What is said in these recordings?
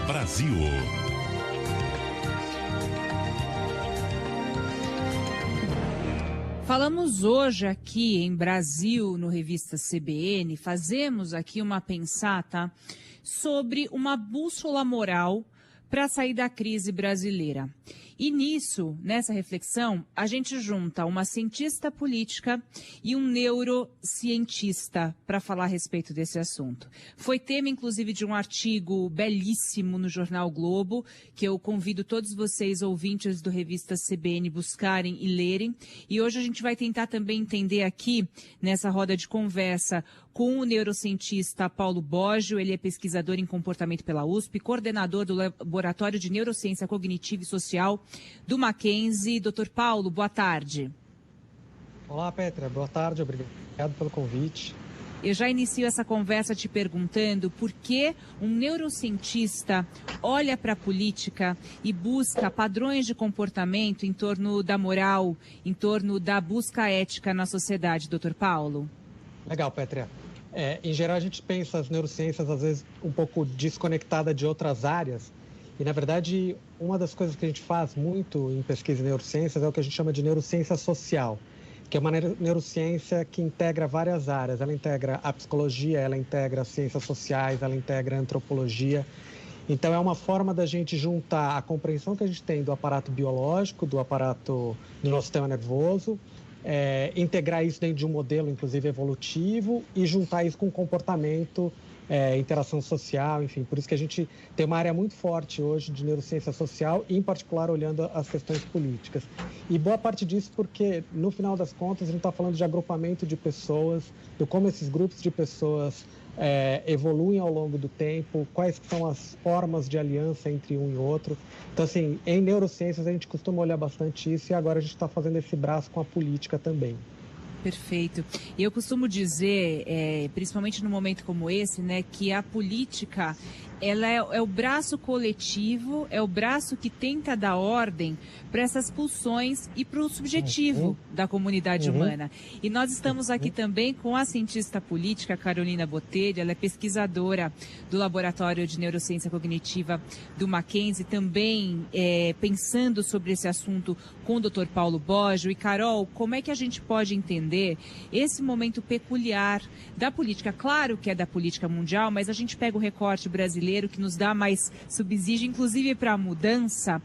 Brasil. Falamos hoje aqui em Brasil, no Revista CBN, fazemos aqui uma pensata sobre uma bússola moral para sair da crise brasileira. E nessa reflexão, a gente junta uma cientista política e um neurocientista para falar a respeito desse assunto. Foi tema, inclusive, de um artigo belíssimo no jornal Globo, que eu convido todos vocês, ouvintes do Revista CBN, buscarem e lerem. E hoje a gente vai tentar também entender aqui, nessa roda de conversa, com o neurocientista Paulo Boggio. Ele é pesquisador em comportamento pela USP, coordenador do Laboratório de Neurociência Cognitiva e Social do Mackenzie. Doutor Paulo, boa tarde. Olá, Petra. Boa tarde. Obrigado pelo convite. Eu já inicio essa conversa te perguntando por que um neurocientista olha para a política e busca padrões de comportamento em torno da moral, em torno da busca ética na sociedade, doutor Paulo. Legal, Petra. Em geral, a gente pensa as neurociências, às vezes, um pouco desconectada de outras áreas. E, na verdade, uma das coisas que a gente faz muito em pesquisa em neurociências é o que a gente chama de neurociência social, que é uma neurociência que integra várias áreas. Ela integra a psicologia, ela integra as ciências sociais, ela integra a antropologia. Então, é uma forma da gente juntar a compreensão que a gente tem do aparato biológico, do aparato do nosso sistema nervoso, integrar isso dentro de um modelo, inclusive, evolutivo, e juntar isso com comportamento, interação social, enfim. Por isso que a gente tem uma área muito forte hoje de neurociência social, em particular olhando as questões políticas. E boa parte disso porque, no final das contas, a gente está falando de agrupamento de pessoas, de como esses grupos de pessoas evoluem ao longo do tempo, quais são as formas de aliança entre um e outro. Então, assim, em neurociências a gente costuma olhar bastante isso e agora a gente está fazendo esse braço com a política também. Perfeito. E eu costumo dizer, principalmente num momento como esse, né, que a política ela é o braço coletivo, é o braço que tenta dar ordem para essas pulsões e para o subjetivo da comunidade humana. E nós estamos aqui também com a cientista política Carolina Botelho. Ela é pesquisadora do Laboratório de Neurociência Cognitiva do Mackenzie, também pensando sobre esse assunto com o Dr. Paulo Boggio. E, Carol, como é que a gente pode entender esse momento peculiar da política? Claro que é da política mundial, mas a gente pega o recorte brasileiro que nos dá mais subsídio, inclusive para a mudança.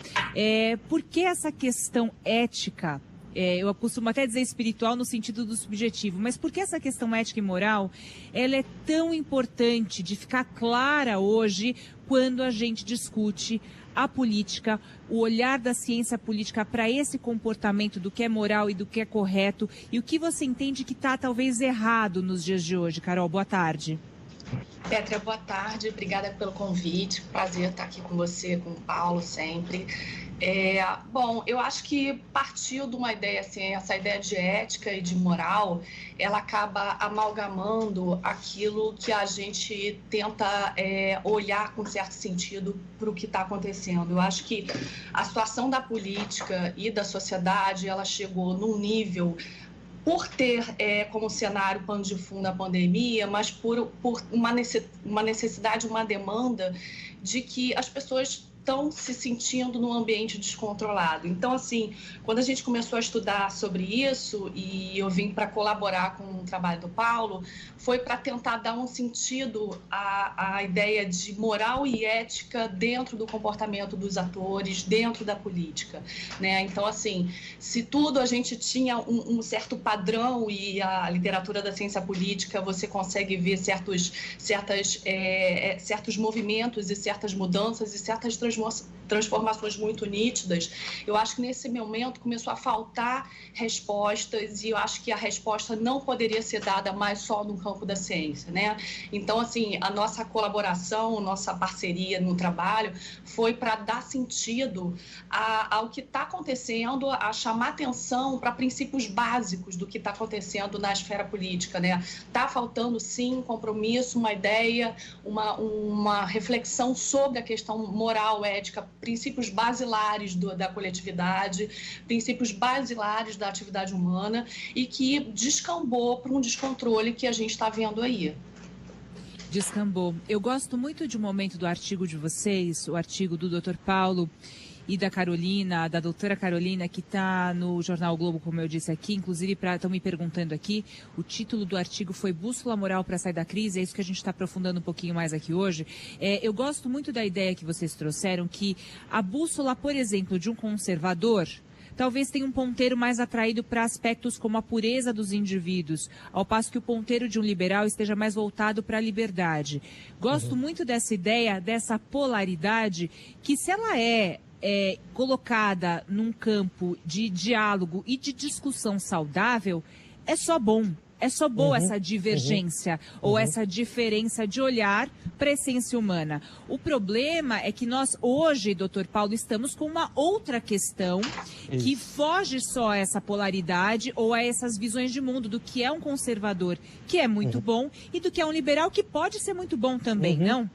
Por que essa questão ética, eu costumo até dizer espiritual no sentido do subjetivo, mas por que essa questão ética e moral ela é tão importante de ficar clara hoje quando a gente discute a política, o olhar da ciência política para esse comportamento do que é moral e do que é correto, e o que você entende que está talvez errado nos dias de hoje? Carol, boa tarde. Petra, boa tarde, obrigada pelo convite, prazer estar aqui com você, com o Paulo sempre. Bom, eu acho que partiu de uma ideia, assim, essa ideia de ética e de moral, ela acaba amalgamando aquilo que a gente tenta olhar com certo sentido para o que está acontecendo. Eu acho que a situação da política e da sociedade, ela chegou num nível, por ter como cenário pano de fundo a pandemia, mas por uma necessidade, uma demanda de que as pessoas estão se sentindo num ambiente descontrolado. Então, assim, quando a gente começou a estudar sobre isso, e eu vim para colaborar com o trabalho do Paulo, foi para tentar dar um sentido à ideia de moral e ética dentro do comportamento dos atores, dentro da política, né? Então, assim, se tudo a gente tinha um certo padrão, e a literatura da ciência política, você consegue ver certos movimentos e certas mudanças e certas transformações muito nítidas, eu acho que nesse momento começou a faltar respostas, e eu acho que a resposta não poderia ser dada mais só no campo da ciência, né? Então, assim, a nossa colaboração, nossa parceria no trabalho foi para dar sentido ao que está acontecendo, a chamar atenção para princípios básicos do que está acontecendo na esfera política, né? Está faltando, sim, um compromisso, uma ideia, uma reflexão sobre a questão moral, ética, princípios basilares da coletividade, princípios basilares da atividade humana, e que descambou para um descontrole que a gente está vendo aí. Descambou. Eu gosto muito de um momento do artigo de vocês, o artigo do Dr. Paulo e da Carolina, da doutora Carolina, que está no Jornal o Globo, como eu disse aqui. Inclusive, estão me perguntando aqui, o título do artigo foi Bússola Moral para Sair da Crise, é isso que a gente está aprofundando um pouquinho mais aqui hoje. Eu gosto muito da ideia que vocês trouxeram, que a bússola, por exemplo, de um conservador, talvez tenha um ponteiro mais atraído para aspectos como a pureza dos indivíduos, ao passo que o ponteiro de um liberal esteja mais voltado para a liberdade. Gosto muito dessa ideia, dessa polaridade, que se ela é colocada num campo de diálogo e de discussão saudável, é só bom. É só boa essa divergência ou essa diferença de olhar para a essência humana. O problema é que nós hoje, doutor Paulo, estamos com uma outra questão que foge só a essa polaridade ou a essas visões de mundo do que é um conservador, que é muito bom, e do que é um liberal, que pode ser muito bom também, não?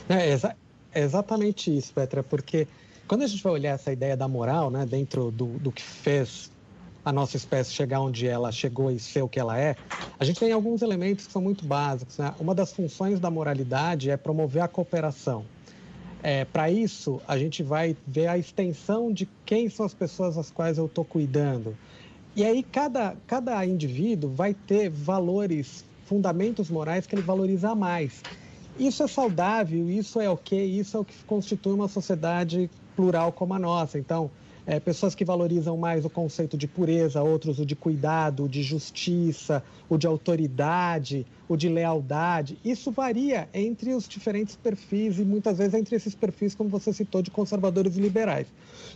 É exatamente isso, Petra, porque quando a gente vai olhar essa ideia da moral, né, dentro do que fez a nossa espécie chegar onde ela chegou e ser o que ela é, a gente tem alguns elementos que são muito básicos, né? Uma das funções da moralidade é promover a cooperação. Para isso, a gente vai ver a extensão de quem são as pessoas às quais eu estou cuidando. E aí, cada indivíduo vai ter valores, fundamentos morais que ele valoriza mais. Isso é saudável, isso é ok, isso é o que constitui uma sociedade plural como a nossa. Então, pessoas que valorizam mais o conceito de pureza, outros o de cuidado, o de justiça, o de autoridade, o de lealdade. Isso varia entre os diferentes perfis e muitas vezes entre esses perfis, como você citou, de conservadores e liberais.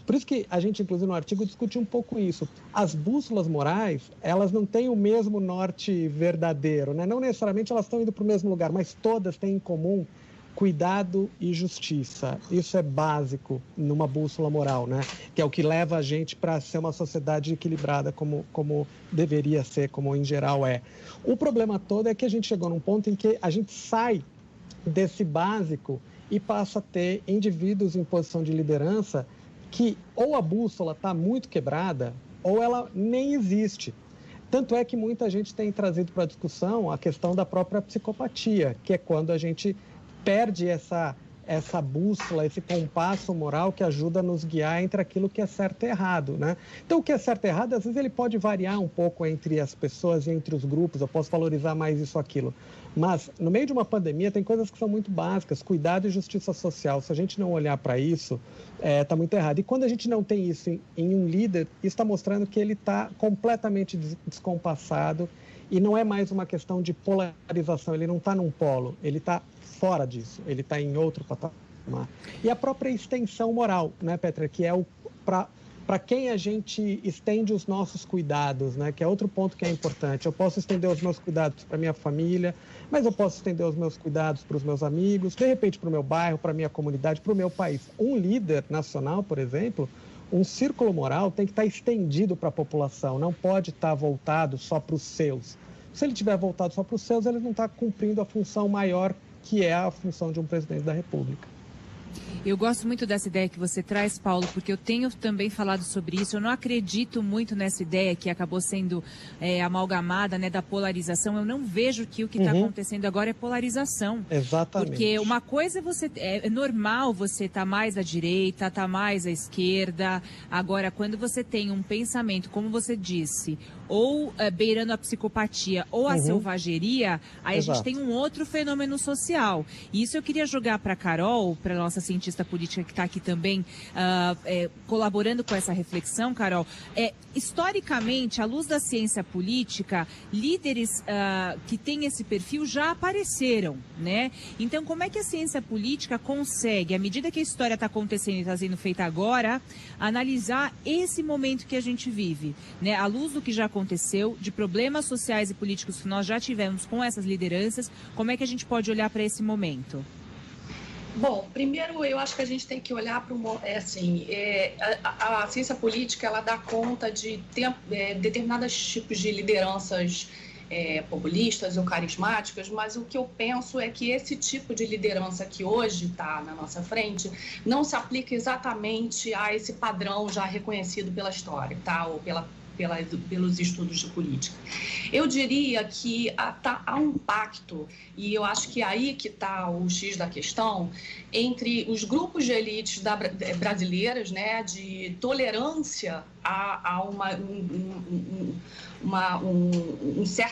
Por isso que a gente, inclusive, no artigo discute um pouco isso. As bússolas morais, elas não têm o mesmo norte verdadeiro, né? Não necessariamente elas estão indo para o mesmo lugar, mas todas têm em comum cuidado e justiça. Isso é básico numa bússola moral, né? Que é o que leva a gente para ser uma sociedade equilibrada como deveria ser, como em geral é. O problema todo é que a gente chegou num ponto em que a gente sai desse básico e passa a ter indivíduos em posição de liderança que ou a bússola está muito quebrada ou ela nem existe. Tanto é que muita gente tem trazido para a discussão a questão da própria psicopatia, que é quando a gente perde essa bússola, esse compasso moral que ajuda a nos guiar entre aquilo que é certo e errado, né? Então, o que é certo e errado, às vezes ele pode variar um pouco entre as pessoas e entre os grupos, eu posso valorizar mais isso ou aquilo. Mas, no meio de uma pandemia, tem coisas que são muito básicas, cuidado e justiça social. Se a gente não olhar para isso, está muito errado. E quando a gente não tem isso em um líder, isso está mostrando que ele está completamente descompassado e não é mais uma questão de polarização, ele não está num polo, ele está fora disso, ele está em outro patamar. E a própria extensão moral, né, Petra, que é para quem a gente estende os nossos cuidados, né, que é outro ponto que é importante. Eu posso estender os meus cuidados para minha família, mas eu posso estender os meus cuidados para os meus amigos, de repente para o meu bairro, para a minha comunidade, para o meu país. Um líder nacional, por exemplo, um círculo moral tem que estar estendido para a população, não pode estar voltado só para os seus. Se ele estiver voltado só para os seus, ele não está cumprindo a função maior, que é a função de um presidente da República. Eu gosto muito dessa ideia que você traz, Paulo, porque eu tenho também falado sobre isso. Eu não acredito muito nessa ideia que acabou sendo amalgamada, né, da polarização. Eu não vejo que o que está acontecendo agora é polarização. Exatamente. Porque uma coisa é normal você estar mais à direita, estar mais à esquerda. Agora, quando você tem um pensamento, como você disse, ou beirando a psicopatia ou a selvageria, aí Exato. A gente tem um outro fenômeno social. E isso eu queria jogar para a Carol, para a nossa cientista política que está aqui também colaborando com essa reflexão, Carol. Historicamente, à luz da ciência política, líderes que têm esse perfil já apareceram, né? Então, como é que a ciência política consegue, à medida que a história está acontecendo e está sendo feita agora, analisar esse momento que a gente vive, né? À luz do que já aconteceu, de problemas sociais e políticos que nós já tivemos com essas lideranças, como é que a gente pode olhar para esse momento? Bom, primeiro eu acho que a gente tem que olhar para a ciência política, ela dá conta de determinados tipos de lideranças populistas ou carismáticas, mas o que eu penso é que esse tipo de liderança que hoje está na nossa frente não se aplica exatamente a esse padrão já reconhecido pela história, tá? Ou pelos estudos de política. Eu diria que há um pacto, e eu acho que aí que está o X da questão, entre os grupos de elites brasileiras, né, de tolerância a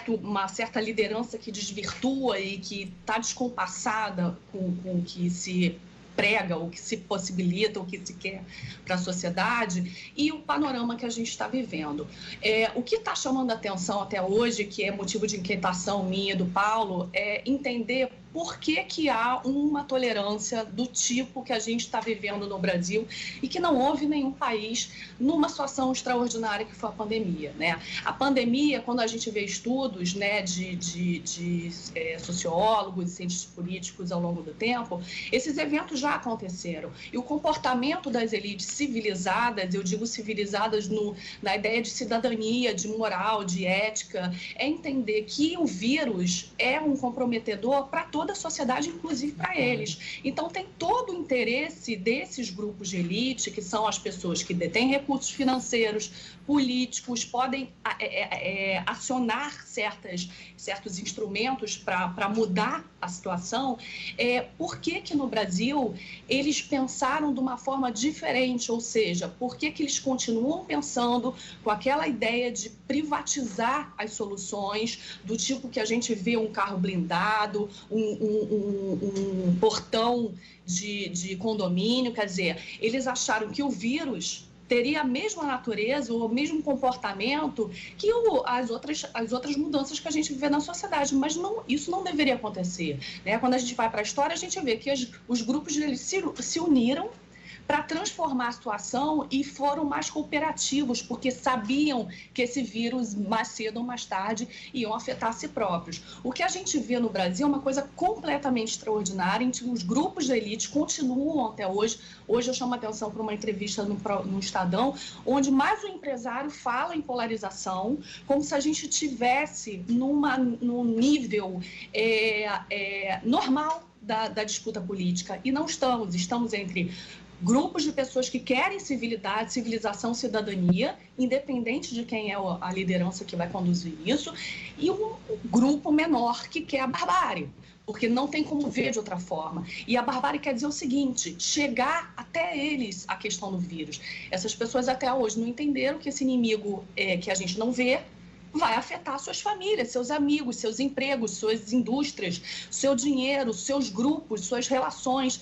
uma certa liderança que desvirtua e que está descompassada com o que se prega, o que se possibilita, o que se quer para a sociedade, e o panorama que a gente está vivendo. O que está chamando a atenção até hoje, que é motivo de inquietação minha e do Paulo, é entender por que há uma tolerância do tipo que a gente está vivendo no Brasil e que não houve nenhum país numa situação extraordinária que foi a pandemia, né? A pandemia, quando a gente vê estudos, né, de sociólogos e cientistas políticos ao longo do tempo, esses eventos já aconteceram. E o comportamento das elites civilizadas, eu digo civilizadas na ideia de cidadania, de moral, de ética, é entender que o vírus é um comprometedor para toda a sociedade, inclusive para eles. Então, tem todo o interesse desses grupos de elite, que são as pessoas que detêm recursos financeiros, políticos, podem acionar certos instrumentos para mudar a situação. Por que no Brasil eles pensaram de uma forma diferente? Ou seja, por que eles continuam pensando com aquela ideia de privatizar as soluções, do tipo que a gente vê um carro blindado, um portão de condomínio? Quer dizer, eles acharam que o vírus teria a mesma natureza ou o mesmo comportamento que as outras mudanças que a gente vê na sociedade, mas isso não deveria acontecer, né? Quando a gente vai para a história, a gente vê que os grupos se uniram para transformar a situação e foram mais cooperativos, porque sabiam que esse vírus, mais cedo ou mais tarde, iam afetar a si próprios. O que a gente vê no Brasil é uma coisa completamente extraordinária, em que os grupos de elite continuam até hoje. Hoje eu chamo a atenção para uma entrevista no Estadão, onde mais um empresário fala em polarização, como se a gente estivesse num nível normal da disputa política. E não estamos entre grupos de pessoas que querem civilização, cidadania, independente de quem é a liderança que vai conduzir isso, e um grupo menor que quer a barbárie, porque não tem como ver de outra forma. E a barbárie quer dizer o seguinte: chegar até eles a questão do vírus. Essas pessoas até hoje não entenderam que esse inimigo que a gente não vê vai afetar suas famílias, seus amigos, seus empregos, suas indústrias, seu dinheiro, seus grupos, suas relações.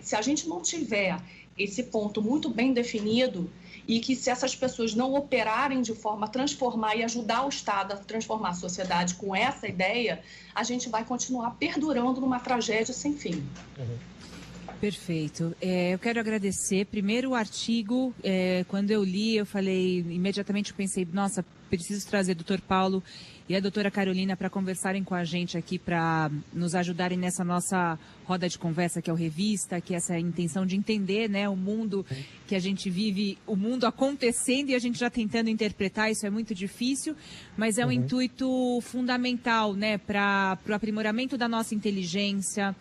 Se a gente não tiver esse ponto muito bem definido, e que se essas pessoas não operarem de forma a transformar e ajudar o Estado a transformar a sociedade com essa ideia, a gente vai continuar perdurando numa tragédia sem fim. Perfeito. Eu quero agradecer. Primeiro, o artigo, quando eu li, eu falei, imediatamente eu pensei, nossa, preciso trazer o Dr. Paulo e a doutora Carolina para conversarem com a gente aqui, para nos ajudarem nessa nossa roda de conversa, que é o Revista, que é essa intenção de entender, né, o mundo que a gente vive, o mundo acontecendo e a gente já tentando interpretar. Isso é muito difícil, mas é um intuito fundamental, né, para o aprimoramento da nossa inteligência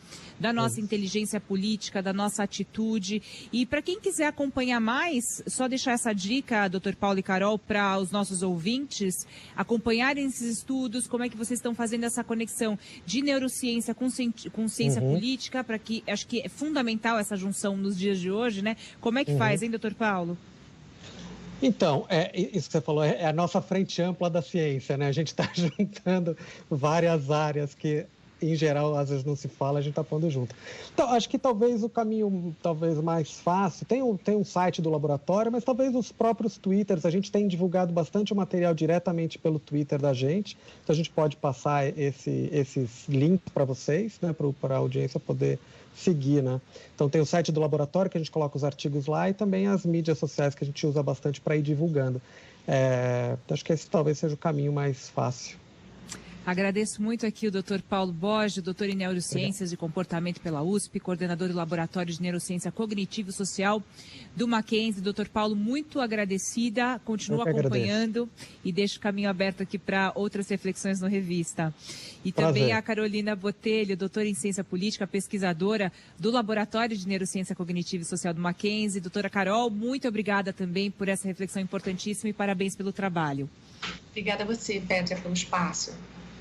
política, da nossa atitude. E para quem quiser acompanhar mais, só deixar essa dica, doutor Paulo e Carol, para os nossos ouvintes acompanharem esses estudos, como é que vocês estão fazendo essa conexão de neurociência com ciência política, para que, acho que é fundamental essa junção nos dias de hoje, né? Como é que faz, hein, doutor Paulo? Então, isso que você falou, é a nossa frente ampla da ciência, né? A gente está juntando várias áreas que, em geral, às vezes não se fala, a gente está pondo junto. Então, acho que talvez o caminho mais fácil, tem um site do laboratório, mas talvez os próprios Twitters, a gente tem divulgado bastante o material diretamente pelo Twitter da gente, então a gente pode passar esses links para vocês, né, para a audiência poder seguir, né? Então tem o site do laboratório, que a gente coloca os artigos lá, e também as mídias sociais que a gente usa bastante para ir divulgando. Acho que esse talvez seja o caminho mais fácil. Agradeço muito aqui o Dr. Paulo Borges, doutor em Neurociências e Comportamento pela USP, coordenador do Laboratório de Neurociência Cognitiva e Social do Mackenzie. Doutor Paulo, muito agradecida, continuo acompanhando e deixo o caminho aberto aqui para outras reflexões no Revista. E também a Carolina Botelho, doutora em Ciência Política, pesquisadora do Laboratório de Neurociência Cognitiva e Social do Mackenzie. Doutora Carol, muito obrigada também por essa reflexão importantíssima e parabéns pelo trabalho. Obrigada a você, Pétria, pelo espaço.